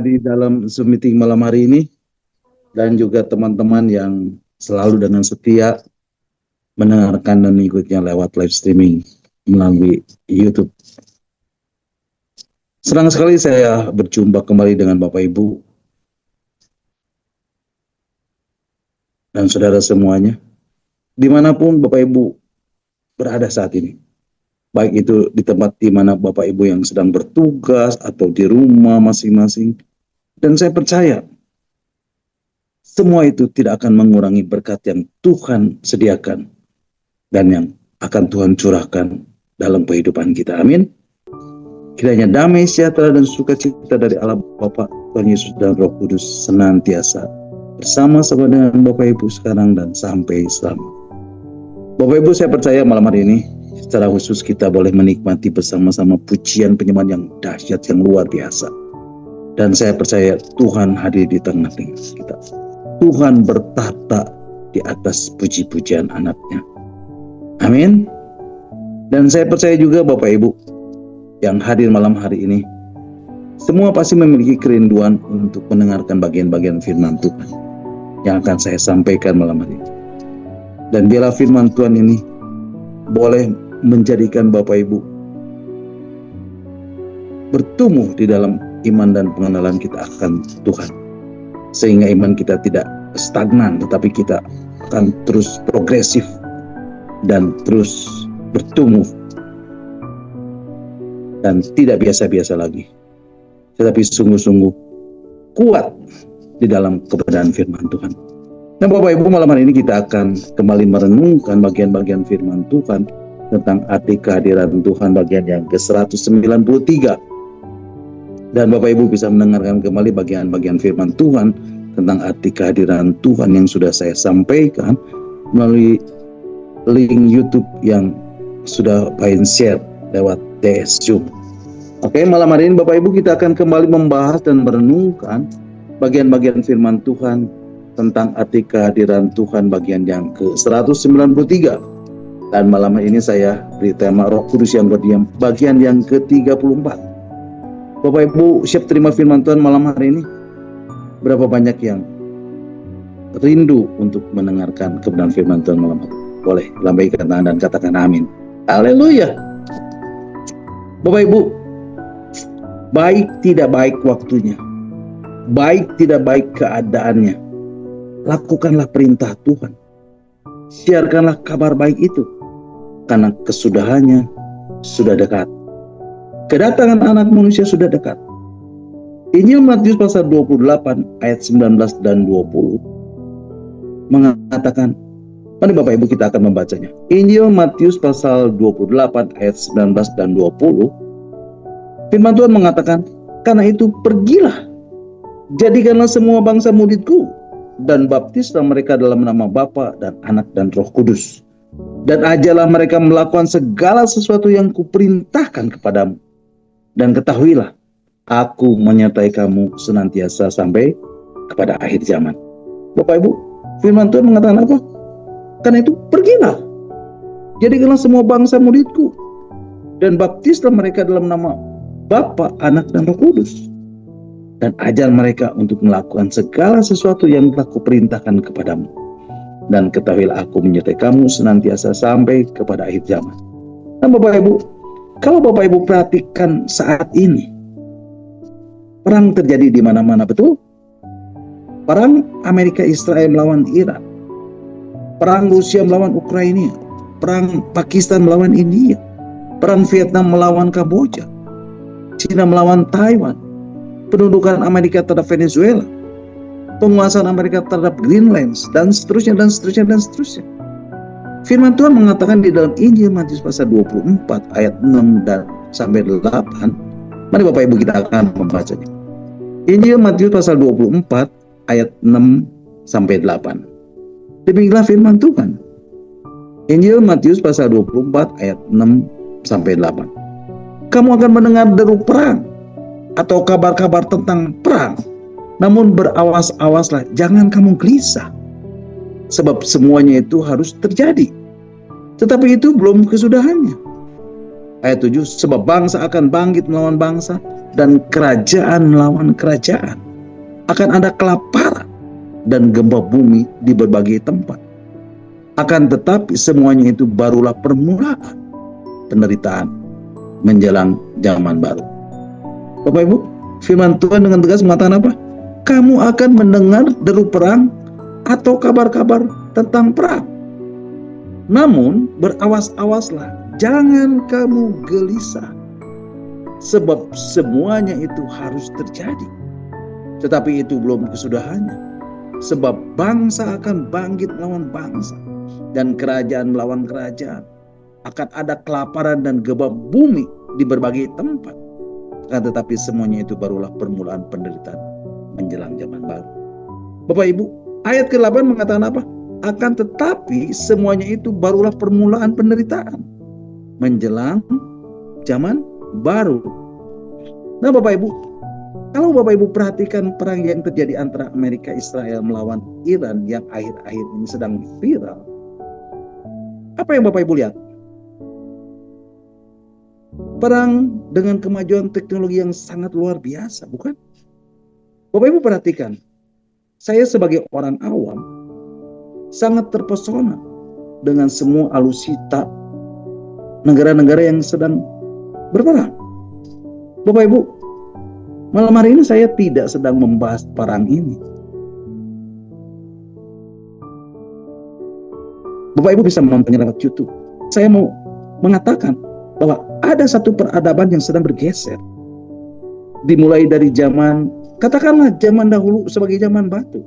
di dalam Zoom meeting malam hari ini, dan juga teman-teman yang selalu dengan setia mendengarkan dan mengikutinya lewat live streaming melalui YouTube. Senang sekali saya berjumpa kembali dengan Bapak Ibu dan saudara semuanya, dimanapun Bapak Ibu berada saat ini. Baik itu di tempat di mana Bapak Ibu yang sedang bertugas atau di rumah masing-masing. Dan saya percaya semua itu tidak akan mengurangi berkat yang Tuhan sediakan dan yang akan Tuhan curahkan dalam kehidupan kita. Amin. Kiranya damai, sejahtera, dan sukacita dari Allah Bapa, Tuhan Yesus, dan Roh Kudus senantiasa bersama-sama dengan Bapak Ibu sekarang dan sampai selamanya. Bapak Ibu, saya percaya malam hari ini secara khusus kita boleh menikmati bersama-sama pujian penyembahan yang dahsyat, yang luar biasa. Dan saya percaya Tuhan hadir di tengah-tengah kita. Tuhan bertata di atas puji-pujian anak-Nya. Amin. Dan saya percaya juga Bapak Ibu yang hadir malam hari ini, semua pasti memiliki kerinduan untuk mendengarkan bagian-bagian firman Tuhan yang akan saya sampaikan malam hari ini. Dan biarlah firman Tuhan ini boleh menjadikan Bapak Ibu bertumbuh di dalam iman dan pengenalan kita akan Tuhan, sehingga iman kita tidak stagnan, tetapi kita akan terus progresif dan terus bertumbuh dan tidak biasa-biasa lagi, tetapi sungguh-sungguh kuat di dalam kebenaran firman Tuhan. Nah Bapak Ibu, malam hari ini kita akan kembali merenungkan bagian-bagian firman Tuhan tentang arti kehadiran Tuhan bagian yang ke-193. Dan Bapak Ibu bisa mendengarkan kembali bagian-bagian firman Tuhan tentang arti kehadiran Tuhan yang sudah saya sampaikan melalui link YouTube yang sudah Pak share lewat DS Zoom. Oke, malam hari ini Bapak Ibu kita akan kembali membahas dan merenungkan bagian-bagian firman Tuhan tentang arti kehadiran Tuhan bagian yang ke-193. Dan malam ini saya beri tema Roh Kudus yang berdiam bagian yang ke-34. Bapak Ibu siap terima firman Tuhan malam hari ini? Berapa banyak yang rindu untuk mendengarkan kebenaran firman Tuhan malam hari? Boleh lambaikan tangan dan katakan amin. Haleluya. Bapak Ibu, baik tidak baik waktunya, baik tidak baik keadaannya, lakukanlah perintah Tuhan. Siarkanlah kabar baik itu, karena kesudahannya sudah dekat. Kedatangan anak manusia sudah dekat. Injil Matius pasal 28 ayat 19 dan 20 mengatakan, mari Bapak Ibu kita akan membacanya. Injil Matius pasal 28 ayat 19 dan 20. Firman Tuhan mengatakan, karena itu pergilah, jadikanlah semua bangsa muridku, dan baptislah mereka dalam nama Bapa dan Anak dan Roh Kudus. Dan ajarlah mereka melakukan segala sesuatu yang kuperintahkan kepadamu. Dan ketahuilah, aku menyertai kamu senantiasa sampai kepada akhir zaman. Bapak Ibu, firman Tuhan mengatakan apa? Karena itu pergilah, jadikanlah semua bangsa muridku, dan baptislah mereka dalam nama Bapa, Anak, dan Roh Kudus. Dan ajar mereka untuk melakukan segala sesuatu yang telah kuperintahkan kepadamu. Dan ketahuilah aku menyertai kamu senantiasa sampai kepada akhir zaman. Nah Bapak Ibu, kalau Bapak Ibu perhatikan saat ini, perang terjadi di mana-mana, betul? Perang Amerika Israel melawan Iran, perang Rusia melawan Ukraina, perang Pakistan melawan India, perang Vietnam melawan Kamboja, Cina melawan Taiwan, pendudukan Amerika terhadap Venezuela, penguasaan Amerika terhadap Greenland, dan seterusnya, dan seterusnya, dan seterusnya. Firman Tuhan mengatakan di dalam Injil Matius pasal 24 ayat 6 dan sampai 8. Mari Bapak Ibu kita akan membacanya. Injil Matius pasal 24 ayat 6 sampai 8. Demikianlah firman Tuhan. Injil Matius pasal 24 ayat 6 sampai 8. Kamu akan mendengar deru perang atau kabar-kabar tentang perang. Namun berawas-awaslah, jangan kamu gelisah. Sebab semuanya itu harus terjadi, tetapi itu belum kesudahannya. Ayat 7, sebab bangsa akan bangkit melawan bangsa dan kerajaan melawan kerajaan. Akan ada kelaparan dan gempa bumi di berbagai tempat. Akan tetapi semuanya itu barulah permulaan penderitaan menjelang zaman baru. Bapak Ibu, firman Tuhan dengan tegas mengatakan apa? Kamu akan mendengar deru perang atau kabar-kabar tentang perang. Namun berawas-awaslah, jangan kamu gelisah, sebab semuanya itu harus terjadi. Tetapi itu belum kesudahannya, sebab bangsa akan bangkit melawan bangsa dan kerajaan melawan kerajaan. Akan ada kelaparan dan gempa bumi di berbagai tempat. Akan tetapi semuanya itu barulah permulaan penderitaan menjelang zaman baru. Bapak Ibu, ayat ke-8 mengatakan apa? Akan tetapi semuanya itu barulah permulaan penderitaan menjelang zaman baru. Nah Bapak Ibu, kalau Bapak Ibu perhatikan perang yang terjadi antara Amerika Israel melawan Iran yang akhir-akhir ini sedang viral, apa yang Bapak Ibu lihat? Perang dengan kemajuan teknologi yang sangat luar biasa, bukan? Bapak Ibu perhatikan, saya sebagai orang awam sangat terpesona dengan semua alutsista negara-negara yang sedang berperang. Bapak Ibu, malam hari ini saya tidak sedang membahas perang ini. Bapak Ibu bisa menontonnya lewat YouTube. Saya mau mengatakan bahwa ada satu peradaban yang sedang bergeser. Dimulai dari zaman, katakanlah zaman dahulu sebagai zaman batu.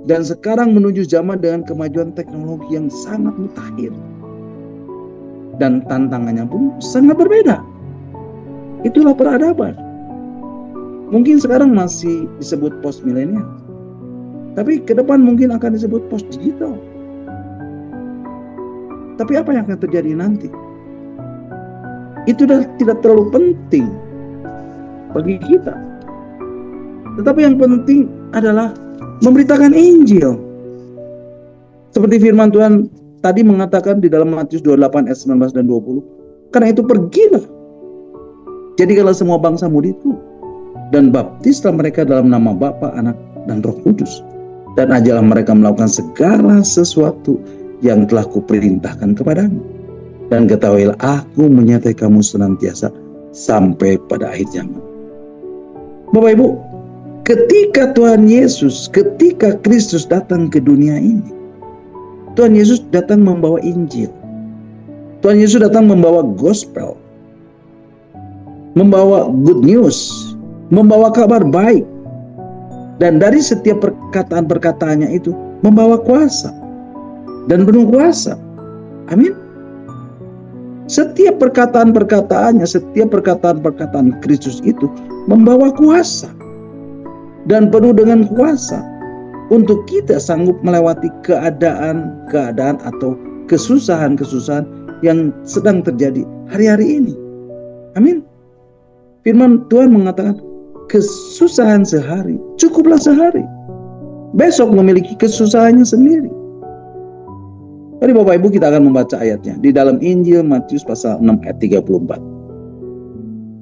Dan sekarang menuju zaman dengan kemajuan teknologi yang sangat mutakhir. Dan tantangannya pun sangat berbeda. Itulah peradaban. Mungkin sekarang masih disebut post milenial. Tapi ke depan mungkin akan disebut post digital. Tapi apa yang akan terjadi nanti? Itu tidak terlalu penting bagi kita. Tetapi yang penting adalah memberitakan Injil. Seperti firman Tuhan tadi mengatakan di dalam Matius 28 ayat 19 dan 20. Karena itu pergilah. Jadikanlah semua bangsa muridku dan baptislah mereka dalam nama Bapa, Anak, dan Roh Kudus. Dan ajarlah mereka melakukan segala sesuatu yang telah kuperintahkan kepadamu. Dan ketahuilah aku menyertai kamu senantiasa sampai pada akhir zaman. Bapak Ibu, ketika Tuhan Yesus, ketika Kristus datang ke dunia ini, Tuhan Yesus datang membawa Injil. Tuhan Yesus datang membawa gospel, membawa good news, membawa kabar baik. Dan dari setiap perkataan-perkataannya itu membawa kuasa dan penuh kuasa. Amin. Setiap perkataan-perkataannya, setiap perkataan-perkataan Kristus itu membawa kuasa dan penuh dengan kuasa untuk kita sanggup melewati keadaan-keadaan atau kesusahan-kesusahan yang sedang terjadi hari-hari ini. Amin. Firman Tuhan mengatakan, kesusahan sehari cukuplah sehari. Besok memiliki kesusahannya sendiri. Jadi Bapak Ibu, kita akan membaca ayatnya di dalam Injil Matius pasal 6 ayat 34.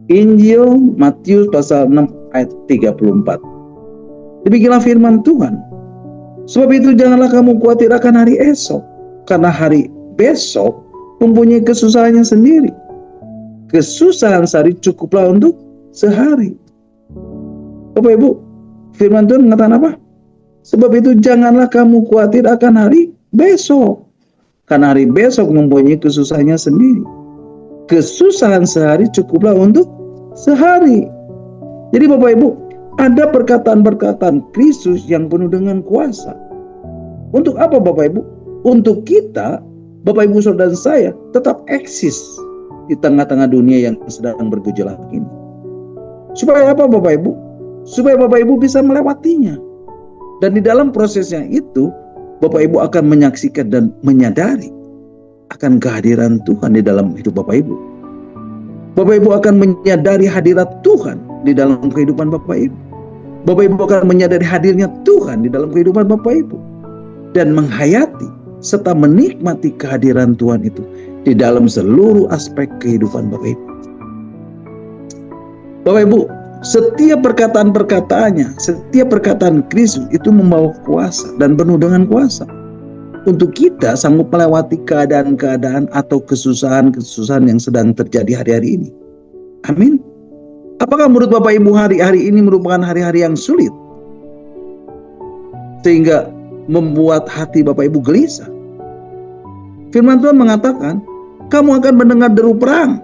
Injil Matius pasal 6 ayat 34. Demikianlah firman Tuhan. Sebab itu janganlah kamu khawatir akan hari esok, karena hari besok mempunyai kesusahannya sendiri. Kesusahan sehari cukuplah untuk sehari. Bapak Ibu, firman Tuhan mengatakan apa? Sebab itu janganlah kamu khawatir akan hari besok, karena hari besok mempunyai kesusahannya sendiri. Kesusahan sehari cukuplah untuk sehari. Jadi Bapak Ibu, ada perkataan-perkataan Kristus yang penuh dengan kuasa. Untuk apa Bapak Ibu? Untuk kita, Bapak Ibu saudara saya, tetap eksis di tengah-tengah dunia yang sedang bergejolak ini. Supaya apa Bapak Ibu? Supaya Bapak Ibu bisa melewatinya. Dan di dalam prosesnya itu, Bapak Ibu akan menyaksikan dan menyadari akan kehadiran Tuhan di dalam hidup Bapak Ibu. Bapak Ibu akan menyadari hadirat Tuhan di dalam kehidupan Bapak Ibu. Bapak Ibu akan menyadari hadirnya Tuhan di dalam kehidupan Bapak Ibu. Dan menghayati serta menikmati kehadiran Tuhan itu di dalam seluruh aspek kehidupan Bapak Ibu. Bapak Ibu, setiap perkataan-perkataannya, setiap perkataan Kristus itu membawa kuasa dan penuh dengan kuasa untuk kita sanggup melewati keadaan-keadaan atau kesusahan-kesusahan yang sedang terjadi hari-hari ini. Amin. Apakah menurut Bapak Ibu hari-hari ini merupakan hari-hari yang sulit sehingga membuat hati Bapak Ibu gelisah? Firman Tuhan mengatakan, kamu akan mendengar deru perang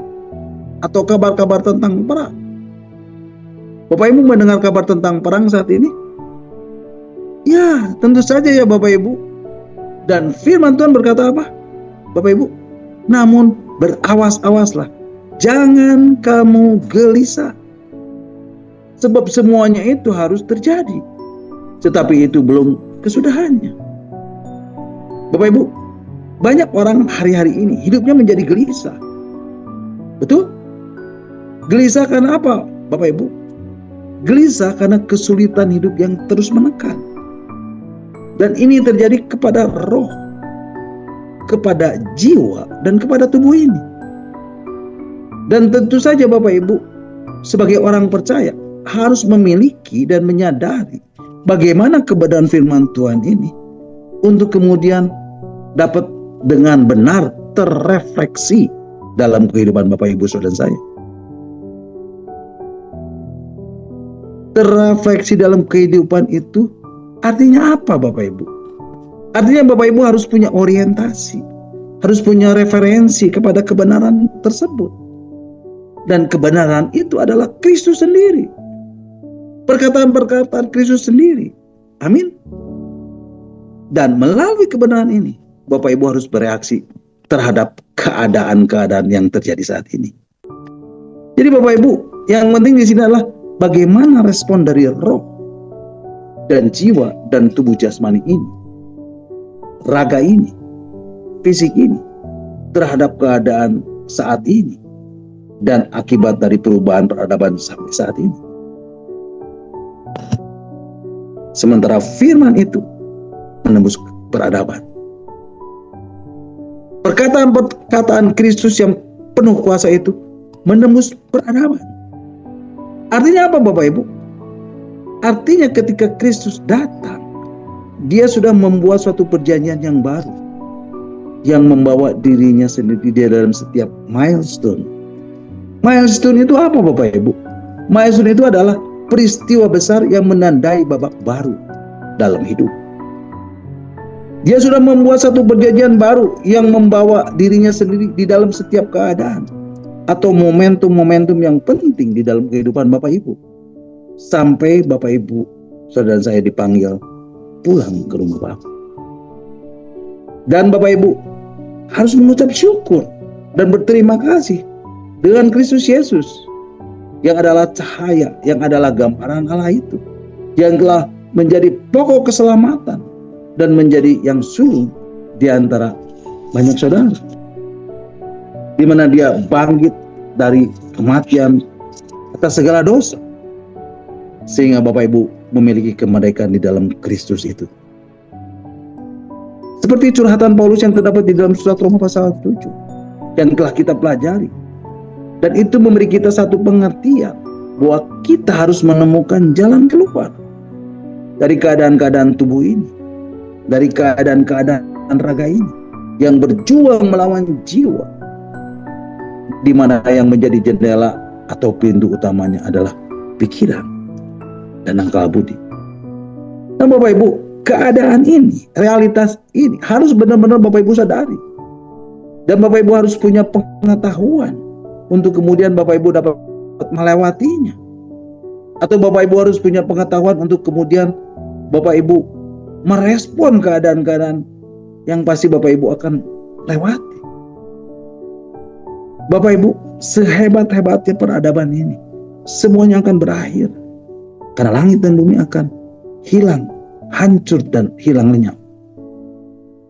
atau kabar-kabar tentang perang. Bapak Ibu mendengar kabar tentang perang saat ini? Ya, tentu saja ya Bapak Ibu. Dan firman Tuhan berkata apa? Bapak Ibu, namun berawas-awaslah, jangan kamu gelisah. Sebab semuanya itu harus terjadi, tetapi itu belum kesudahannya. Bapak Ibu, banyak orang hari-hari ini hidupnya menjadi gelisah. Betul? Gelisah karena apa Bapak Ibu? Gelisah karena kesulitan hidup yang terus menekan. Dan ini terjadi kepada roh, kepada jiwa, dan kepada tubuh ini. Dan tentu saja Bapak Ibu, sebagai orang percaya, harus memiliki dan menyadari bagaimana kebenaran firman Tuhan ini, untuk kemudian dapat dengan benar terrefleksi dalam kehidupan Bapak Ibu saudara saya. Terrefleksi dalam kehidupan itu artinya apa Bapak Ibu? Artinya Bapak Ibu harus punya orientasi, harus punya referensi kepada kebenaran tersebut. Dan kebenaran itu adalah Kristus sendiri. Perkataan-perkataan Kristus sendiri. Amin. Dan melalui kebenaran ini, Bapak Ibu harus bereaksi terhadap keadaan-keadaan yang terjadi saat ini. Jadi Bapak Ibu, yang penting di sini adalah bagaimana respon dari roh dan jiwa dan tubuh jasmani ini, raga ini, fisik ini, terhadap keadaan saat ini, dan akibat dari perubahan peradaban sampai saat ini. Sementara firman itu menembus peradaban. Perkataan-perkataan Kristus yang penuh kuasa itu menembus peradaban. Artinya apa Bapak Ibu? Artinya ketika Kristus datang, dia sudah membuat suatu perjanjian yang baru, yang membawa dirinya sendiri di dalam setiap milestone. Milestone itu apa Bapak Ibu? Milestone itu adalah peristiwa besar yang menandai babak baru dalam hidup. Dia sudah membuat satu perjanjian baru yang membawa dirinya sendiri di dalam setiap keadaan atau momentum-momentum yang penting di dalam kehidupan Bapak Ibu. Sampai Bapak Ibu, saudara saya dipanggil pulang ke rumah Bapak. Dan Bapak Ibu harus mengucap syukur dan berterima kasih dengan Kristus Yesus yang adalah cahaya, yang adalah gambaran Allah itu, yang telah menjadi pokok keselamatan dan menjadi yang sulung di antara banyak saudara, di mana dia bangkit dari kematian atas segala dosa, sehingga Bapak Ibu memiliki kemerdekaan di dalam Kristus itu. Seperti curhatan Paulus yang terdapat di dalam surat Roma pasal 7 yang telah kita pelajari. Dan itu memberi kita satu pengertian bahwa kita harus menemukan jalan keluar dari keadaan-keadaan tubuh ini, dari keadaan-keadaan raga ini yang berjuang melawan jiwa, di mana yang menjadi jendela atau pintu utamanya adalah pikiran dan akal budi. Nah Bapak Ibu, keadaan ini, realitas ini harus benar-benar Bapak Ibu sadari. Dan Bapak Ibu harus punya pengetahuan untuk kemudian Bapak Ibu dapat melewatinya. Atau Bapak Ibu harus punya pengetahuan untuk kemudian Bapak Ibu merespon keadaan-keadaan yang pasti Bapak Ibu akan lewati. Bapak Ibu, sehebat-hebatnya peradaban ini, semuanya akan berakhir. Karena langit dan bumi akan hilang, hancur dan hilang lenyap.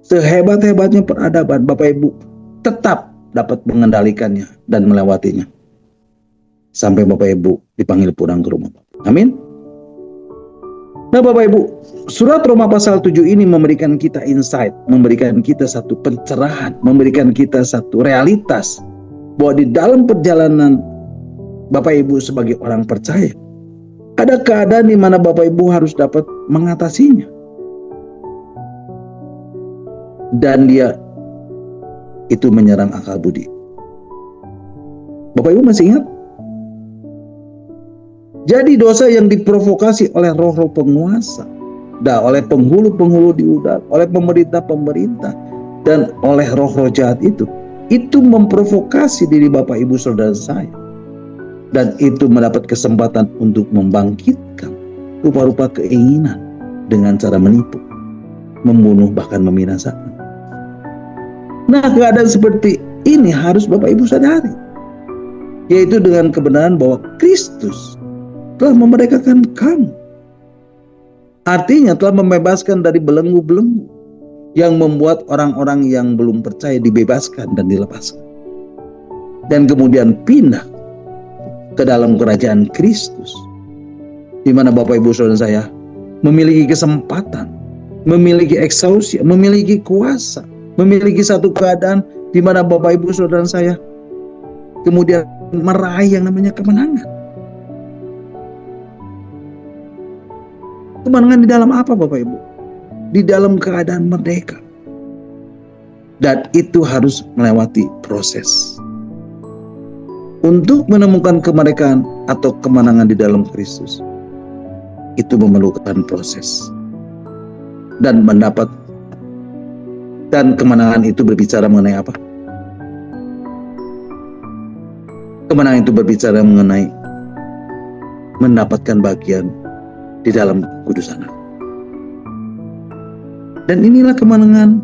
Sehebat-hebatnya peradaban, Bapak Ibu tetap dapat mengendalikannya dan melewatinya. Sampai Bapak Ibu dipanggil pulang ke rumah. Amin. Nah Bapak Ibu, surat Roma pasal 7 ini memberikan kita insight, memberikan kita satu pencerahan, memberikan kita satu realitas bahwa di dalam perjalanan Bapak Ibu sebagai orang percaya, ada keadaan di mana Bapak Ibu harus dapat mengatasinya. Dan dia itu menyerang akal budi. Bapak Ibu masih ingat? Jadi dosa yang diprovokasi oleh roh-roh penguasa, oleh penghulu-penghulu di udara, oleh pemerintah-pemerintah, dan oleh roh-roh jahat itu memprovokasi diri Bapak Ibu Saudara saya. Dan itu mendapat kesempatan untuk membangkitkan rupa-rupa keinginan dengan cara menipu, membunuh, bahkan membinasakan. Nah, keadaan seperti ini harus Bapak Ibu sadari, yaitu dengan kebenaran bahwa Kristus telah memerdekakan kamu. Artinya telah membebaskan dari belenggu-belenggu yang membuat orang-orang yang belum percaya dibebaskan dan dilepaskan. Dan kemudian pindah ke dalam kerajaan Kristus, di mana Bapak Ibu Saudara saya memiliki kesempatan, memiliki eksausia, memiliki kuasa, memiliki satu keadaan di mana Bapak Ibu Saudara saya kemudian meraih yang namanya kemenangan. Kemenangan di dalam apa Bapak Ibu? Di dalam keadaan merdeka. Dan itu harus melewati proses. Untuk menemukan kemerdekaan atau kemenangan di dalam Kristus, itu memerlukan proses. Dan kemenangan itu berbicara mengenai apa? Kemenangan itu berbicara mengenai mendapatkan bagian di dalam kekudusan. Dan inilah kemenangan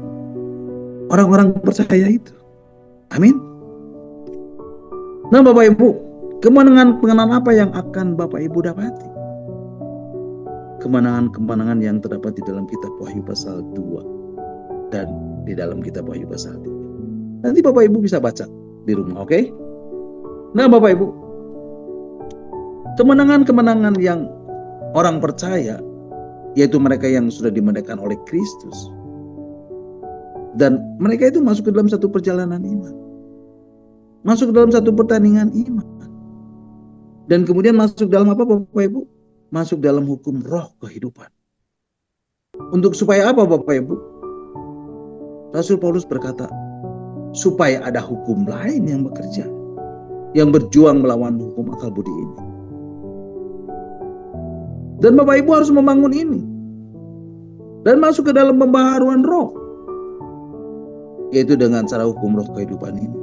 orang-orang percaya itu. Amin. Nah Bapak Ibu, kemenangan apa yang akan Bapak Ibu dapati? Kemenangan yang terdapat di dalam kitab Wahyu pasal 2 dan di dalam kitab Wahyu pasal 3. Nanti Bapak Ibu bisa baca di rumah, oke? Nah Bapak Ibu, kemenangan yang orang percaya, yaitu mereka yang sudah dimerdekakan oleh Kristus, dan mereka itu masuk ke dalam satu perjalanan iman, masuk ke dalam satu pertandingan iman, dan kemudian masuk dalam apa Bapak Ibu? Masuk dalam hukum roh kehidupan. Untuk supaya apa Bapak Ibu? Rasul Paulus berkata, supaya ada hukum lain yang bekerja, yang berjuang melawan hukum akal budi ini. Dan Bapak Ibu harus membangun ini. Dan masuk ke dalam pembaharuan roh. Yaitu dengan cara hukum roh kehidupan ini.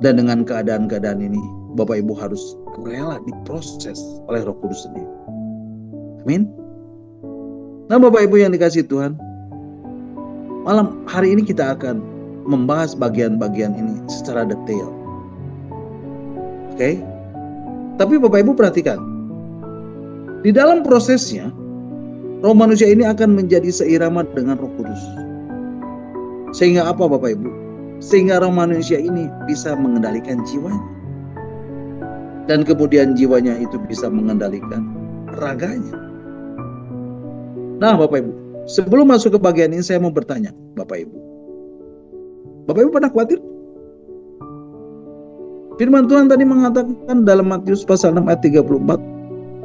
Dan dengan keadaan-keadaan ini, Bapak Ibu harus rela diproses oleh Roh Kudus sendiri. Amin. Nah Bapak Ibu yang dikasihi Tuhan, malam hari ini kita akan membahas bagian-bagian ini secara detail. Oke? Tapi Bapak Ibu perhatikan, di dalam prosesnya, roh manusia ini akan menjadi seirama dengan Roh Kudus. Sehingga apa Bapak Ibu? Sehingga roh manusia ini bisa mengendalikan jiwanya. Dan kemudian jiwanya itu bisa mengendalikan raganya. Nah Bapak Ibu, sebelum masuk ke bagian ini saya mau bertanya Bapak Ibu. Bapak Ibu pernah khawatir? Firman Tuhan tadi mengatakan dalam Matius pasal 6 ayat 34,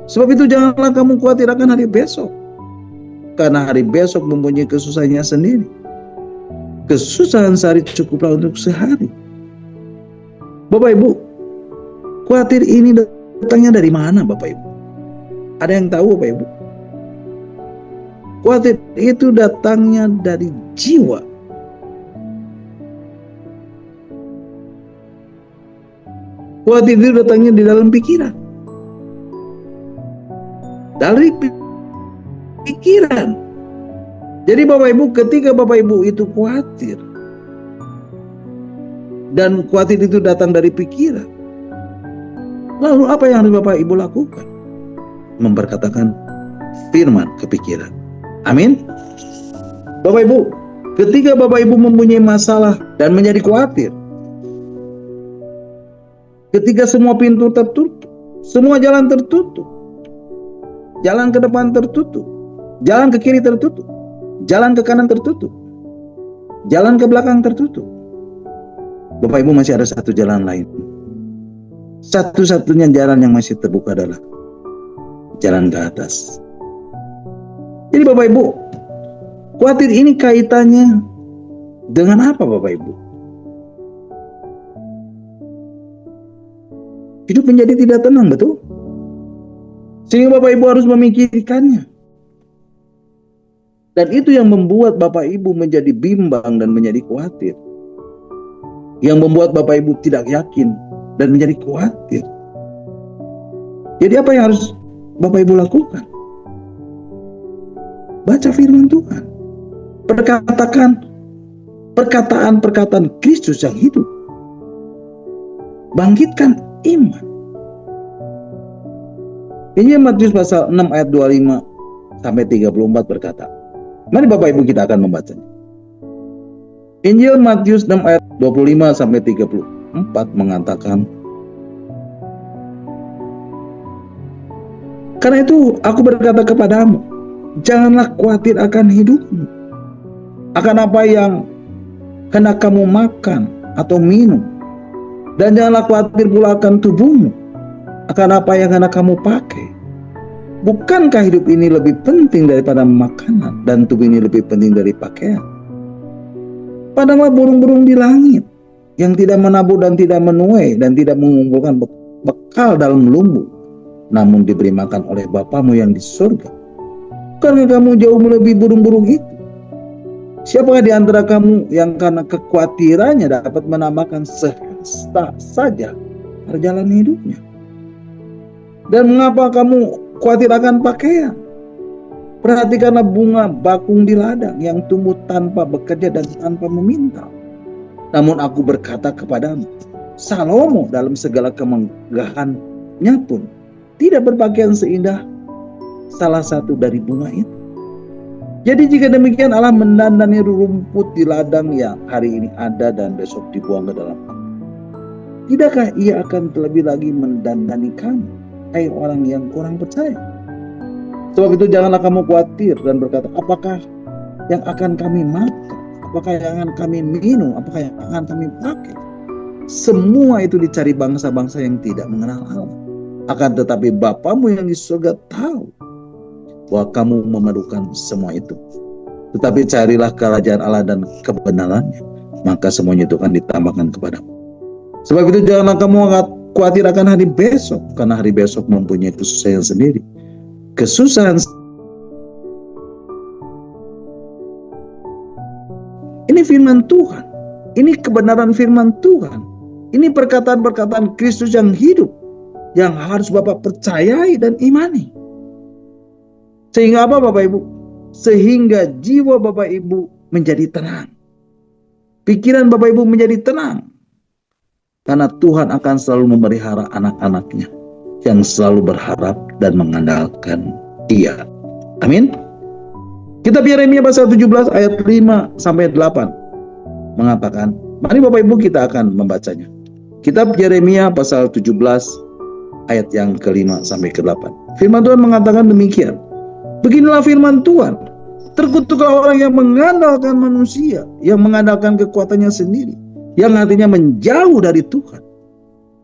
sebab itu janganlah kamu khawatir akan hari besok, karena hari besok mempunyai kesusahannya sendiri. Kesusahan sehari cukuplah untuk sehari. Bapak Ibu, khawatir ini datangnya dari mana Bapak Ibu? Ada yang tahu Bapak Ibu? Khawatir itu datangnya dari jiwa. Khawatir itu datangnya di dalam pikiran. Dari pikiran. Jadi Bapak Ibu, ketika Bapak Ibu itu khawatir, dan khawatir itu datang dari pikiran, lalu apa yang harus Bapak Ibu lakukan? Memperkatakan firman ke pikiran. Amin. Bapak Ibu, ketika Bapak Ibu mempunyai masalah dan menjadi khawatir, ketika semua pintu tertutup, semua jalan tertutup, jalan ke depan tertutup, jalan ke kiri tertutup, jalan ke kanan tertutup, jalan ke belakang tertutup. Bapak Ibu, masih ada satu jalan lain. Satu-satunya jalan yang masih terbuka adalah jalan ke atas. Jadi Bapak Ibu, khawatir ini kaitannya dengan apa Bapak Ibu? Hidup menjadi tidak tenang, betul? Sehingga Bapak Ibu harus memikirkannya. Dan itu yang membuat Bapak Ibu menjadi bimbang dan menjadi khawatir. Yang membuat Bapak Ibu tidak yakin dan menjadi khawatir. Jadi apa yang harus Bapak Ibu lakukan? Baca firman Tuhan. Perkataan-perkataan Kristus yang hidup. Bangkitkan iman. Injil Matius pasal 6 ayat 25 sampai 34 berkata. Mari Bapak Ibu kita akan membacanya. Injil Matius 6 ayat 25 sampai 34 mengatakan, karena itu aku berkata kepadamu, janganlah khawatir akan hidupmu, akan apa yang hendak kamu makan atau minum, dan janganlah khawatir pula akan tubuhmu, akan apa yang hendak kamu pakai. Bukankah hidup ini lebih penting daripada makanan, dan tubuh ini lebih penting dari pakaian? Pandanglah burung-burung di langit, yang tidak menabur dan tidak menuai, dan tidak mengumpulkan bekal dalam lumbung, namun diberi makan oleh Bapamu yang di surga. Bukankah kamu jauh melebihi burung-burung itu? Siapakah di antara kamu yang karena kekhawatirannya dapat menambahkan sehasta saja perjalanan hidupnya? Dan mengapa kamu khawatir akan pakaian? Perhatikanlah bunga bakung di ladang yang tumbuh tanpa bekerja dan tanpa meminta. Namun aku berkata kepadamu, Salomo dalam segala kemegahannya pun tidak berpakaian seindah salah satu dari bunga itu. Jadi jika demikian Allah mendandani rumput di ladang yang hari ini ada dan besok dibuang ke dalam api, tidakkah Ia akan terlebih lagi mendandani kamu, hai orang yang kurang percaya? Sebab itu janganlah kamu khawatir dan berkata, apakah yang akan kami makan, apakah yang akan kami minum, apakah yang akan kami pakai? Semua itu dicari bangsa-bangsa yang tidak mengenal Allah. Akan tetapi Bapamu yang di surga tahu bahwa kamu memerlukan semua itu. Tetapi carilah kerajaan Allah dan kebenarannya, maka semuanya itu akan ditambahkan kepadamu. Sebab itu janganlah kamu khawatir akan hari besok, karena hari besok mempunyai kesusahan sendiri. Kesusahan ini firman Tuhan, ini kebenaran firman Tuhan, ini perkataan-perkataan Kristus yang hidup, yang harus Bapak percayai dan imani. Sehingga apa Bapak Ibu? Sehingga jiwa Bapak Ibu menjadi tenang. Pikiran Bapak Ibu menjadi tenang. Karena Tuhan akan selalu memelihara anak-anaknya yang selalu berharap dan mengandalkan Dia. Amin. Kitab Yeremia pasal 17 ayat 5 sampai 8 mengatakan, mari Bapak Ibu kita akan membacanya. Kitab Yeremia pasal 17 ayat yang ke-5 sampai ke-8. Firman Tuhan mengatakan demikian. Beginilah firman Tuhan, terkutuklah orang yang mengandalkan manusia, yang mengandalkan kekuatannya sendiri, yang hatinya menjauh dari Tuhan.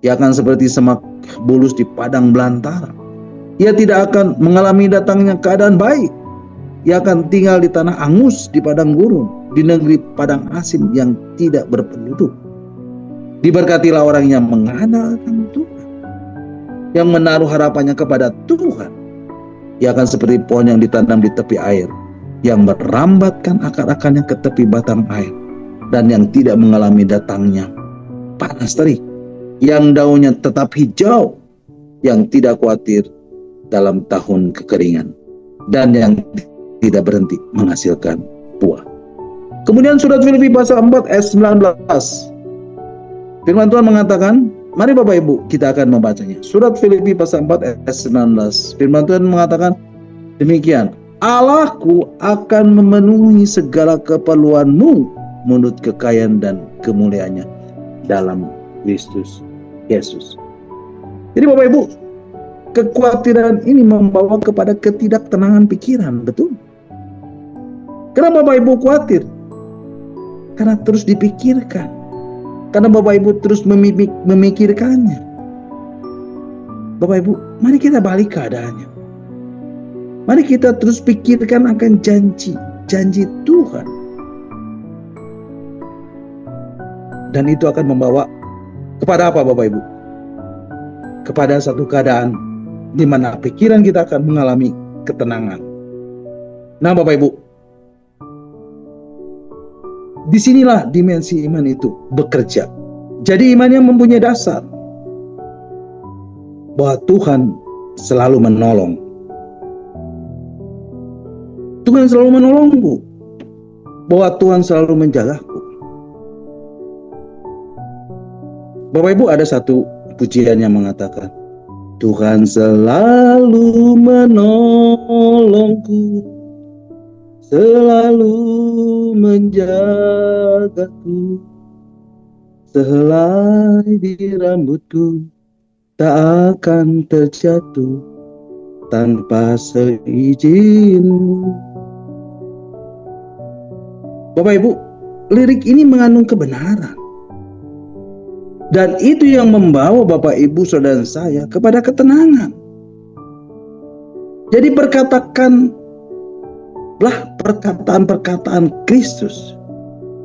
Ia akan seperti semak bulus di padang belantara. Ia tidak akan mengalami datangnya keadaan baik. Ia akan tinggal di tanah angus, di padang gurun, di negeri padang asin yang tidak berpenduduk. Diberkatilah orang yang mengandalkan Tuhan, yang menaruh harapannya kepada Tuhan. Ia akan seperti pohon yang ditanam di tepi air, yang merambatkan akar-akarnya ke tepi batang air, dan yang tidak mengalami datangnya panas terik, yang daunnya tetap hijau, yang tidak khawatir dalam tahun kekeringan, dan yang tidak berhenti menghasilkan buah. Kemudian surat Filipi pasal 4 ayat 19. Firman Tuhan mengatakan, mari Bapak Ibu kita akan membacanya. Surat Filipi pasal 4 ayat 19. Firman Tuhan mengatakan demikian, Allahku akan memenuhi segala keperluanmu menurut kekayaan dan kemuliaannya dalam Kristus Yesus. Jadi Bapak Ibu, Kekhawatiran ini membawa kepada ketidaktenangan pikiran, betul? Kenapa Bapak Ibu khawatir? Karena terus dipikirkan. Karena Bapak Ibu terus memikirkannya. Bapak Ibu, mari kita balik keadaannya. Mari kita terus pikirkan akan janji Tuhan. Dan itu akan membawa kepada apa Bapak Ibu? Kepada satu keadaan di mana pikiran kita akan mengalami ketenangan. Nah Bapak Ibu, disinilah dimensi iman itu bekerja. Jadi imannya mempunyai dasar bahwa Tuhan selalu menolong. Tuhan selalu menolongku, bahwa Tuhan selalu menjagaku. Bapak Ibu, ada satu pujian yang mengatakan, Tuhan selalu menolongku, selalu menjagaku, sehelai di rambutku tak akan terjatuh tanpa seizin-Mu. Bapak Ibu, lirik ini mengandung kebenaran. Dan itu yang membawa Bapak Ibu Saudara saya kepada ketenangan. Jadi perkataan-perkataan Kristus.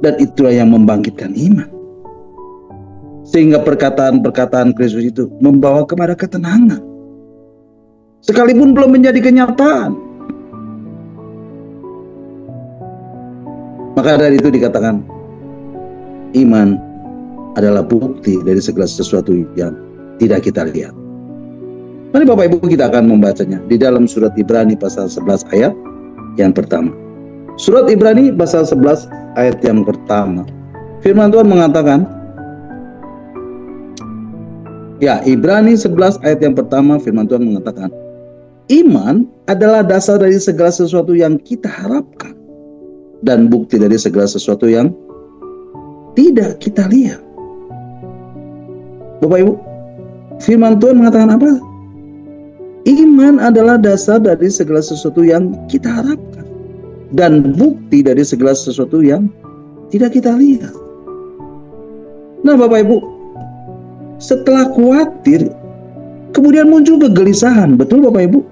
Dan itulah yang membangkitkan iman. Sehingga perkataan-perkataan Kristus itu membawa kepada ketenangan. Sekalipun belum menjadi kenyataan. Maka dari itu dikatakan, iman adalah bukti dari segala sesuatu yang tidak kita lihat. Mari Bapak Ibu kita akan membacanya di dalam surat Ibrani pasal 11 ayat yang pertama. Surat Ibrani pasal 11 ayat yang pertama. Firman Tuhan mengatakan, ya, Ibrani 11 ayat yang pertama, firman Tuhan mengatakan, iman adalah dasar dari segala sesuatu yang kita harapkan dan bukti dari segala sesuatu yang tidak kita lihat. Bapak Ibu, firman Tuhan mengatakan apa? Iman adalah dasar dari segala sesuatu yang kita harapkan dan bukti dari segala sesuatu yang tidak kita lihat. Nah Bapak Ibu, setelah khawatir, kemudian muncul kegelisahan. Betul Bapak Ibu?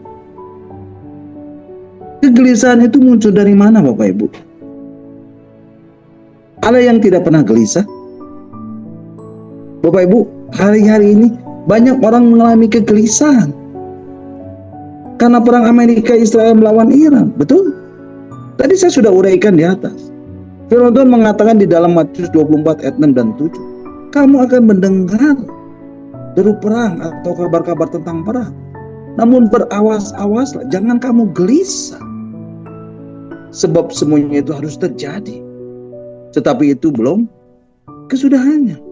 Kegelisahan itu muncul dari mana Bapak Ibu? Ada yang tidak pernah gelisah? Bapak Ibu, hari-hari ini banyak orang mengalami kegelisahan karena perang Amerika Israel melawan Iran. Betul? Tadi saya sudah uraikan di atas. Firman Tuhan mengatakan di dalam Matius 24 ayat 6 dan 7, kamu akan mendengar deru perang atau kabar-kabar tentang perang. Namun berawas-awaslah, jangan kamu gelisah. Sebab semuanya itu harus terjadi. Tetapi itu belum kesudahannya.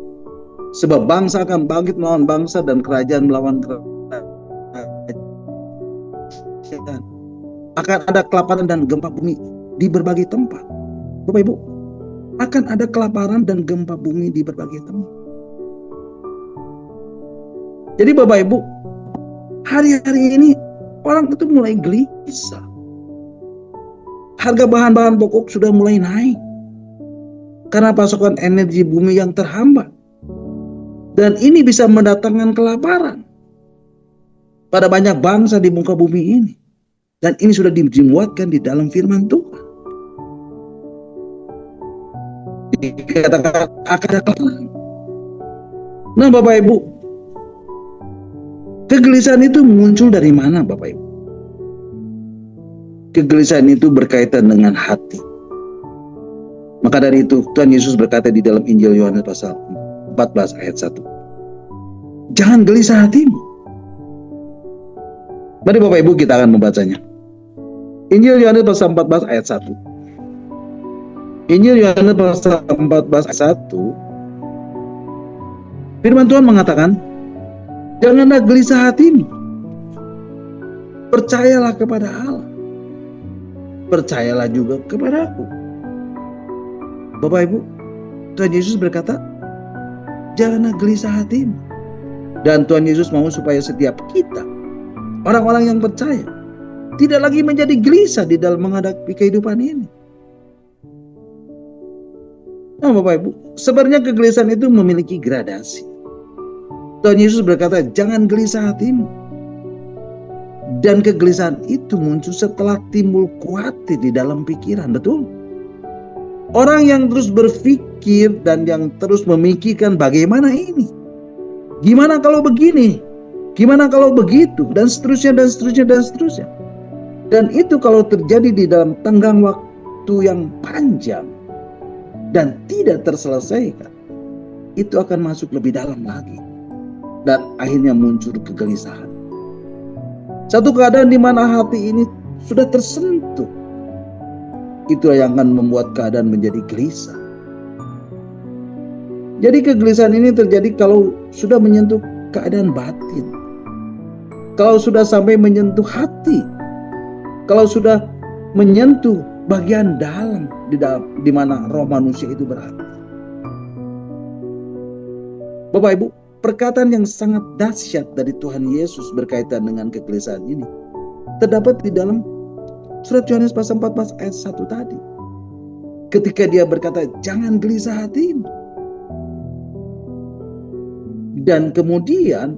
Sebab bangsa akan bangkit melawan bangsa dan kerajaan melawan kerajaan. Akan ada kelaparan dan gempa bumi di berbagai tempat. Bapak Ibu, akan ada kelaparan dan gempa bumi di berbagai tempat. Jadi Bapak Ibu, hari-hari ini orang itu mulai gelisah. Harga bahan-bahan pokok sudah mulai naik karena pasokan energi bumi yang terhambat. Dan ini bisa mendatangkan kelaparan pada banyak bangsa di muka bumi ini. Dan ini sudah dimuatkan di dalam firman Tuhan. Dikatakan akan ada kelaparan. Nah Bapak Ibu, kegelisahan itu muncul dari mana Bapak Ibu? Kegelisahan itu berkaitan dengan hati. Maka dari itu Tuhan Yesus berkata di dalam Injil Yohanes pasal 14 ayat 1. Jangan gelisah hatimu. Mari Bapak Ibu kita akan membacanya. Injil Yohanes pasal 14 ayat 1. Injil Yohanes pasal 14 ayat 1. Firman Tuhan mengatakan, janganlah gelisah hatimu. Percayalah kepada Allah. Percayalah juga kepada aku. Bapak Ibu, Tuhan Yesus berkata, janganlah gelisah hatimu. Dan Tuhan Yesus mau supaya setiap kita orang-orang yang percaya tidak lagi menjadi gelisah di dalam menghadapi kehidupan ini. Nah, Bapak Ibu, sebenarnya kegelisahan itu memiliki gradasi. Tuhan Yesus berkata, jangan gelisah hatimu. Dan kegelisahan itu muncul setelah timbul khawatir di dalam pikiran, betul? Orang yang terus berpikir dan yang terus memikirkan bagaimana ini? Gimana kalau begini? Gimana kalau begitu? Dan seterusnya, dan seterusnya, dan seterusnya. Dan itu kalau terjadi di dalam tenggang waktu yang panjang dan tidak terselesaikan, itu akan masuk lebih dalam lagi. Dan akhirnya muncul kegelisahan. Satu keadaan di mana hati ini sudah tersentuh, itu yang akan membuat keadaan menjadi gelisah. Jadi kegelisahan ini terjadi kalau sudah menyentuh keadaan batin, kalau sudah sampai menyentuh hati, kalau sudah menyentuh bagian dalam di mana roh manusia itu berada. Bapak Ibu, perkataan yang sangat dahsyat dari Tuhan Yesus berkaitan dengan kegelisahan ini terdapat di dalam surat Yohanes pasal 14 ayat 1 tadi. Ketika dia berkata, jangan gelisah hatimu. Dan kemudian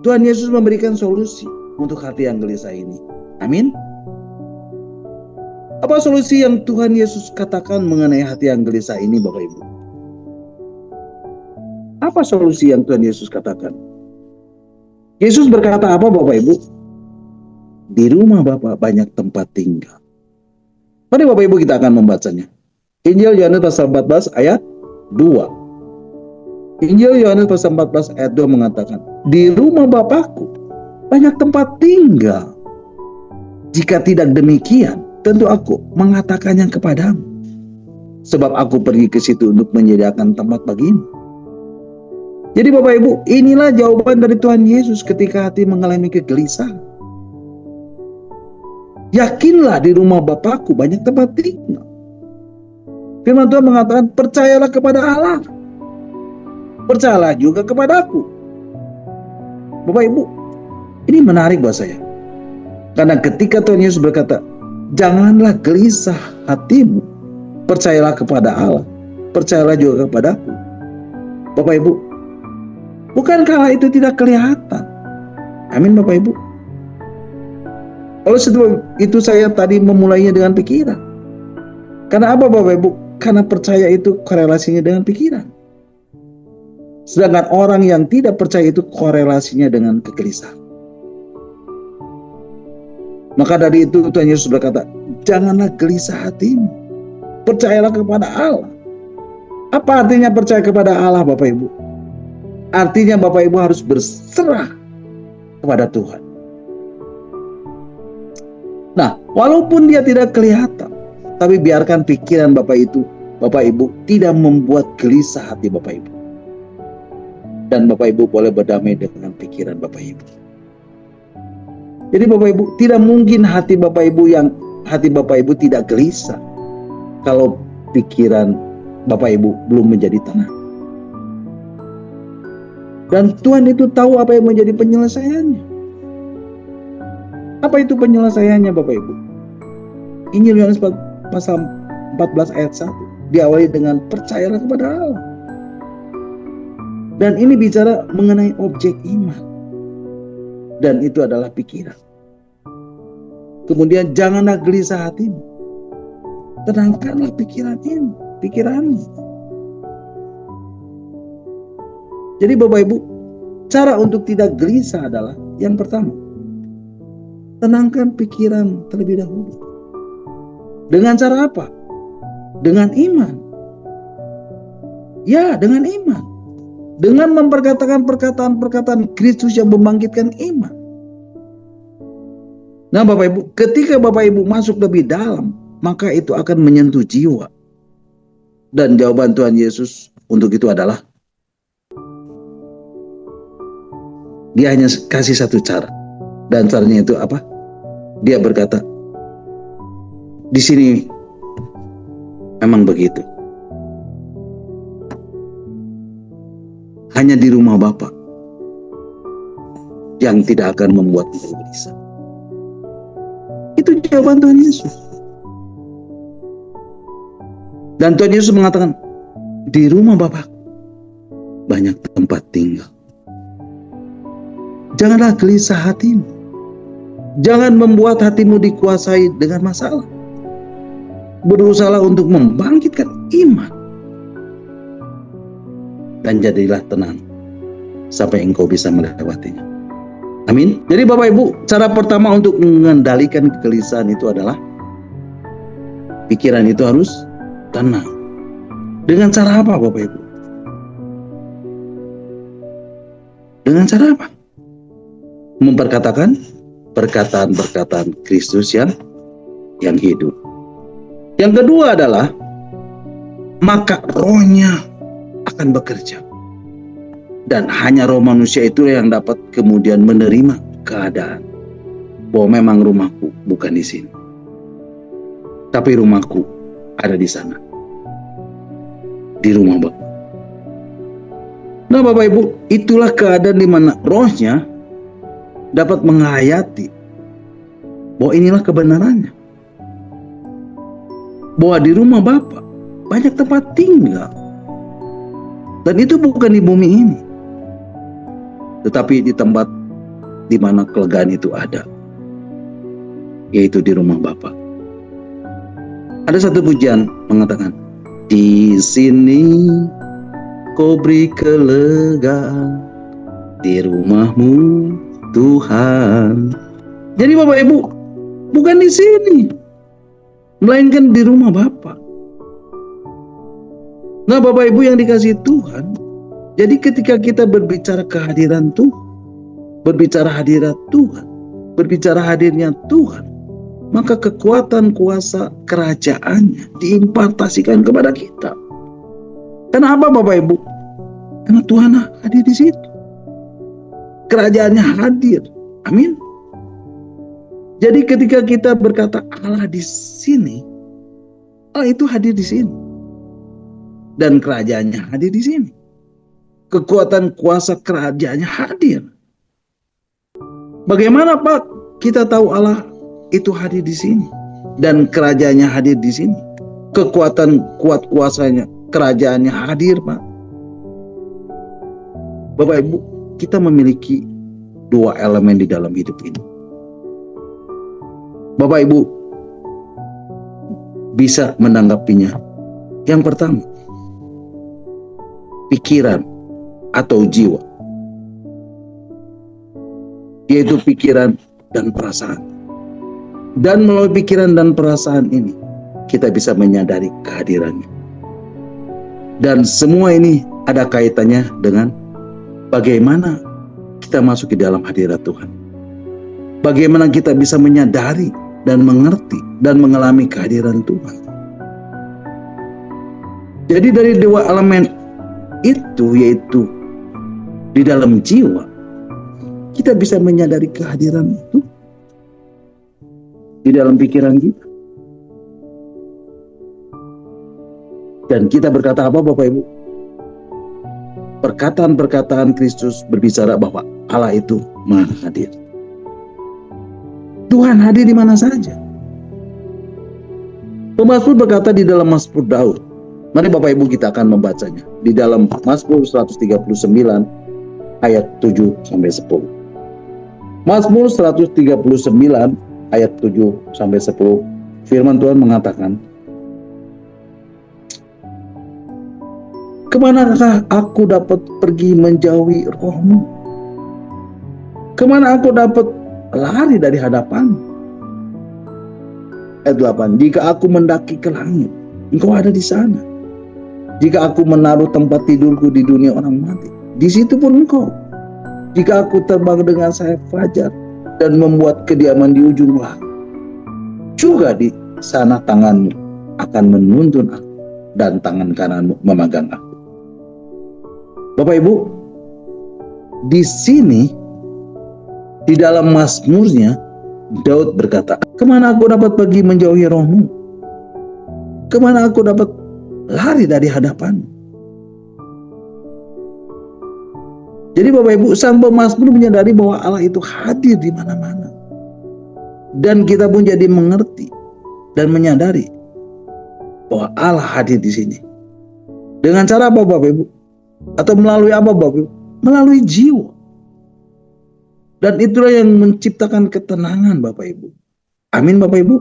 Tuhan Yesus memberikan solusi untuk hati yang gelisah ini. Amin. Apa solusi yang Tuhan Yesus katakan mengenai hati yang gelisah ini, Bapak Ibu? Apa solusi yang Tuhan Yesus katakan? Yesus berkata apa, Bapak Ibu? Di rumah Bapa banyak tempat tinggal. Mari Bapak Ibu kita akan membacanya. Injil Yohanes pasal 14 ayat 2. Injil Yohanes pasal 14 ayat 2 mengatakan, di rumah Bapakku banyak tempat tinggal. Jika tidak demikian, tentu aku mengatakannya kepadamu. Sebab aku pergi ke situ untuk menyediakan tempat bagimu. Jadi Bapak Ibu, inilah jawaban dari Tuhan Yesus ketika hati mengalami kegelisahan. Yakinlah di rumah Bapakku banyak tempat tinggal. Firman Tuhan mengatakan, percayalah kepada Allah. Percayalah juga kepadaku. Bapak Ibu, ini menarik buat saya. Karena ketika Tuhan Yesus berkata, janganlah gelisah hatimu. Percayalah kepada Allah. Percayalah juga kepadaku. Bapak Ibu, bukankah itu tidak kelihatan? Amin Bapak Ibu. Oleh sebab itu saya tadi memulainya dengan pikiran. Karena apa Bapak Ibu? Karena percaya itu korelasinya dengan pikiran. Sedangkan orang yang tidak percaya itu korelasinya dengan kegelisahan. Maka dari itu Tuhan Yesus berkata, janganlah gelisah hatimu. Percayalah kepada Allah. Apa artinya percaya kepada Allah Bapak Ibu? Artinya Bapak Ibu harus berserah kepada Tuhan. Nah, walaupun dia tidak kelihatan, tapi biarkan pikiran Bapak Ibu tidak membuat gelisah hati Bapak Ibu. Dan Bapak Ibu boleh berdamai dengan pikiran Bapak Ibu. Jadi Bapak Ibu, tidak mungkin hati Bapak Ibu tidak gelisah kalau pikiran Bapak Ibu belum menjadi tenang. Dan Tuhan itu tahu apa yang menjadi penyelesaiannya. Apa itu penyelesaiannya Bapak Ibu? Injil Yohanes pasal 14 ayat 1 diawali dengan percayalah kepada Allah. Dan ini bicara mengenai objek iman. Dan itu adalah pikiran. Kemudian janganlah gelisah hatimu. Tenangkanlah pikiranmu. Jadi Bapak Ibu, cara untuk tidak gelisah adalah yang pertama, tenangkan pikiran terlebih dahulu. Dengan cara apa? Dengan iman. Ya, dengan iman. Dengan memperkatakan perkataan-perkataan Kristus yang membangkitkan iman. Nah Bapak Ibu, ketika Bapak Ibu masuk lebih dalam, maka itu akan menyentuh jiwa. Dan jawaban Tuhan Yesus untuk itu adalah, dia hanya kasih satu cara. Dan caranya itu apa? Dia berkata, di sini memang begitu. Hanya di rumah Bapa yang tidak akan membuat gelisah. jawaban Tuhan Yesus. Dan Tuhan Yesus mengatakan, di rumah Bapa banyak tempat tinggal. Janganlah gelisah hatimu. Jangan membuat hatimu dikuasai dengan masalah. Berusahalah untuk membangkitkan iman. Dan jadilah tenang sampai engkau bisa melewatinya. Amin. Jadi Bapak Ibu, cara pertama untuk mengendalikan kegelisahan itu adalah pikiran itu harus tenang. Dengan cara apa Bapak Ibu? Dengan cara apa? Memperkatakan perkataan-perkataan Kristus yang hidup. Yang kedua adalah maka rohnya akan bekerja. Dan hanya roh manusia itu yang dapat kemudian menerima keadaan bahwa memang rumahku bukan di sini, tapi rumahku ada di sana, di rumah Bapa. Nah Bapak Ibu, itulah keadaan di mana rohnya dapat menghayati bahwa inilah kebenarannya, bahwa di rumah Bapa banyak tempat tinggal, dan itu bukan di bumi ini, tetapi di tempat di mana kelegaan itu ada, yaitu di rumah Bapa. Ada satu pujian mengatakan, di sini kau beri kelegaan di rumahmu Tuhan. Jadi Bapak Ibu, bukan di sini, melainkan di rumah Bapa. Nah Bapak Ibu yang dikasihi Tuhan, jadi ketika kita berbicara kehadiran Tuhan, berbicara hadirat Tuhan, berbicara hadirnya Tuhan, maka kekuatan kuasa kerajaannya diimpartasikan kepada kita. Kenapa Bapak Ibu? Karena Tuhan hadir di situ. Kerajaannya hadir. Amin. Jadi ketika kita berkata Allah di sini, Allah itu hadir di sini. Dan kerajaannya hadir di sini. Kekuatan kuasa kerajaannya hadir. Bagaimana Pak kita tahu Allah itu hadir di sini dan kerajaannya hadir di sini? Kekuatan kuat kuasanya, kerajaannya hadir Pak. Bapak Ibu, kita memiliki dua elemen di dalam hidup ini. Bapak Ibu bisa menanggapinya. Yang pertama, pikiran atau jiwa, yaitu pikiran dan perasaan. Dan melalui pikiran dan perasaan ini kita bisa menyadari kehadirannya. Dan semua ini ada kaitannya dengan bagaimana kita masuk ke dalam hadirat Tuhan. Bagaimana kita bisa menyadari dan mengerti dan mengalami kehadiran Tuhan. Jadi dari dua elemen itu, yaitu di dalam jiwa, kita bisa menyadari kehadiran itu di dalam pikiran kita. Dan kita berkata apa Bapak Ibu? Perkataan-perkataan Kristus berbicara bahwa Allah itu Maha hadir. Tuhan hadir di mana saja. Pemazmur berkata di dalam Mazmur Daud. Mari Bapak Ibu kita akan membacanya. Di dalam Mazmur 139 ayat 7 sampai 10. Mazmur 139 ayat 7 sampai 10. Firman Tuhan mengatakan, kemanakah aku dapat pergi menjauhi rohmu? Kemana aku dapat lari dari hadapanmu? Ayat 8, jika aku mendaki ke langit, engkau ada di sana. Jika aku menaruh tempat tidurku di dunia orang mati, di situ pun engkau. Jika aku terbang dengan sayap fajar dan membuat kediaman di ujung langit, juga di sana tanganmu akan menuntun aku dan tangan kananmu memegang aku. Bapak Ibu, di sini di dalam Mazmurnya Daud berkata, kemana aku dapat pergi menjauhi rohmu? Kemana aku dapat lari dari hadapanmu? Jadi Bapak Ibu, sang pemazmur menyadari bahwa Allah itu hadir di mana-mana. Dan kita pun jadi mengerti dan menyadari bahwa Allah hadir di sini. Dengan cara apa Bapak Ibu? Atau melalui apa Bapak Ibu? Melalui jiwa. Dan itulah yang menciptakan ketenangan Bapak Ibu. Amin Bapak Ibu.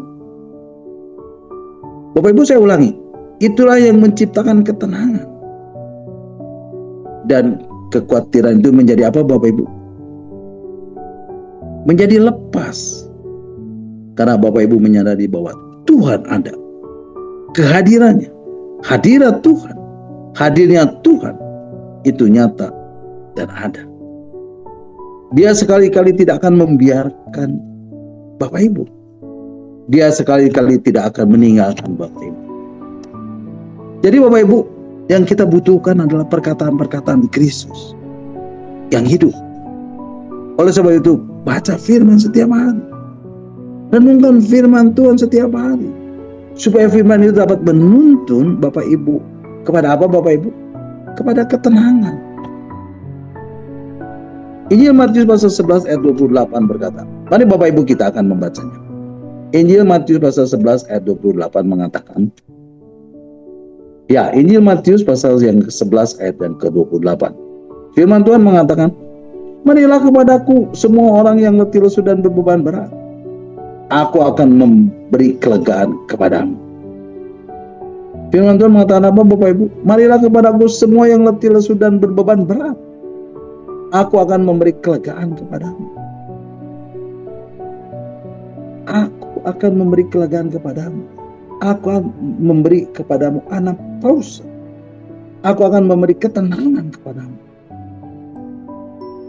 Bapak Ibu, saya ulangi. Itulah yang menciptakan ketenangan. Dan kekhawatiran itu menjadi apa Bapak Ibu? Menjadi lepas. Karena Bapak Ibu menyadari bahwa Tuhan ada. Kehadirannya, hadirat Tuhan, hadirnya Tuhan itu nyata dan ada. Dia sekali-kali tidak akan membiarkan Bapak Ibu. Dia sekali-kali tidak akan meninggalkan Bapak Ibu. Jadi Bapak Ibu, yang kita butuhkan adalah perkataan-perkataan Kristus yang hidup. Oleh sebab itu, baca firman setiap hari. Renungkan firman Tuhan setiap hari. Supaya firman itu dapat menuntun Bapak Ibu. Kepada apa Bapak Ibu? Kepada ketenangan. Injil Matius pasal 11 ayat 28 berkata. Mari Bapak Ibu kita akan membacanya. Injil Matius pasal 11 ayat 28 mengatakan. Ya, Injil Matius pasal yang ke-11 ayat yang ke-28. Firman Tuhan mengatakan, marilah kepadaku semua orang yang letih lesu dan berbeban berat. Aku akan memberi kelegaan kepadamu. Firman Tuhan mengatakan apa Bapak Ibu? Marilah kepadaku semua yang letih lesu dan berbeban berat. Aku akan memberi kelegaan kepadamu. Aku akan memberi kelegaan kepadamu. Aku akan memberi kepadamu anak pausa. Aku akan memberi ketenangan kepadamu.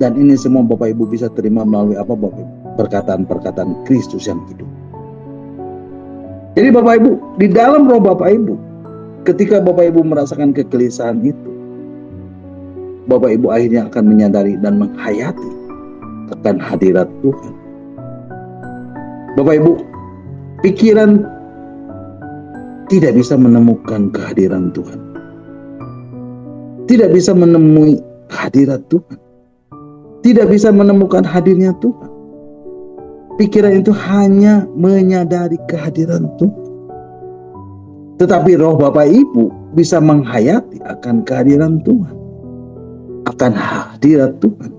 Dan ini semua Bapak Ibu bisa terima melalui apa Bapak Ibu? Perkataan-perkataan Kristus yang hidup. Jadi Bapak Ibu, di dalam roh Bapak Ibu, ketika Bapak Ibu merasakan kegelisahan itu, Bapak Ibu akhirnya akan menyadari dan menghayati akan hadirat Tuhan. Bapak Ibu, pikiran tidak bisa menemukan kehadiran Tuhan. Tidak bisa menemui hadirat Tuhan. Tidak bisa menemukan hadirnya Tuhan. Pikiran itu hanya menyadari kehadiran Tuhan. Tetapi roh Bapak Ibu bisa menghayati akan kehadiran Tuhan. Akan hadirat Tuhan.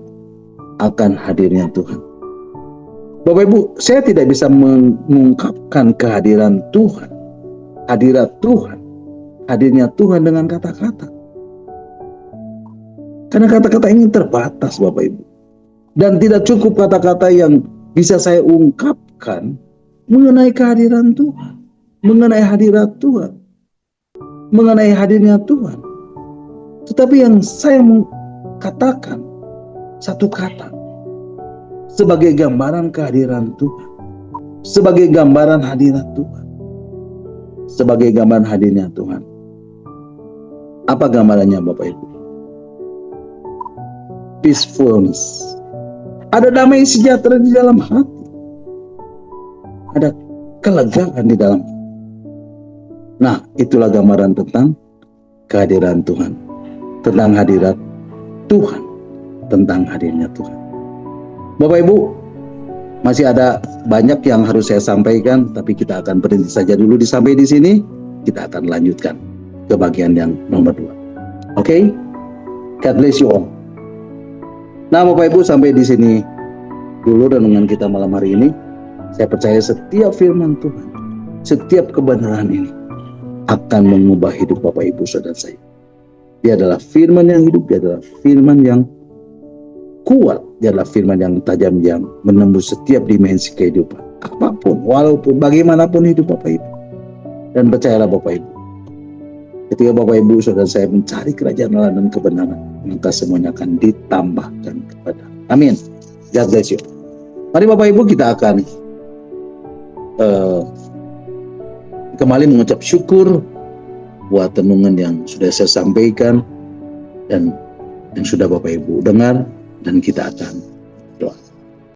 Akan hadirnya Tuhan. Bapak Ibu, saya tidak bisa mengungkapkan kehadiran Tuhan. Hadirat Tuhan. Hadirnya Tuhan dengan kata-kata. Karena kata-kata ini terbatas Bapak Ibu. Dan tidak cukup kata-kata yang bisa saya ungkapkan mengenai kehadiran Tuhan, mengenai hadirat Tuhan, mengenai hadirnya Tuhan. Tetapi yang saya mau katakan satu kata sebagai gambaran kehadiran Tuhan, sebagai gambaran hadirat Tuhan, sebagai gambaran hadirnya Tuhan. Apa gambarannya Bapak Ibu? Peacefulness. Ada damai sejahtera di dalam hati. Ada kelegaan di dalam hati. Nah, itulah gambaran tentang kehadiran Tuhan. Tentang hadirat Tuhan. Tentang hadirnya Tuhan. Bapak Ibu, masih ada banyak yang harus saya sampaikan, tapi kita akan berhenti saja dulu sampai di sini. Kita akan lanjutkan ke bagian yang nomor 2. Oke? God bless you all. Nah Bapak Ibu, sampai di sini dulu renungan kita malam hari ini. Saya percaya setiap firman Tuhan, setiap kebenaran ini akan mengubah hidup Bapak Ibu saudara saya. Dia adalah firman yang hidup, dia adalah firman yang kuat, dia adalah firman yang tajam yang menembus setiap dimensi kehidupan. Apapun, walaupun bagaimanapun hidup Bapak Ibu. Dan percayalah Bapak Ibu, ketika Bapak Ibu saudara saya mencari kerajaan Allah dan kebenaran, maka semuanya akan ditambahkan kepada. Amin. God bless you. Mari Bapak Ibu kita akan kembali mengucap syukur buat renungan yang sudah saya sampaikan dan yang sudah Bapak Ibu dengar, dan kita akan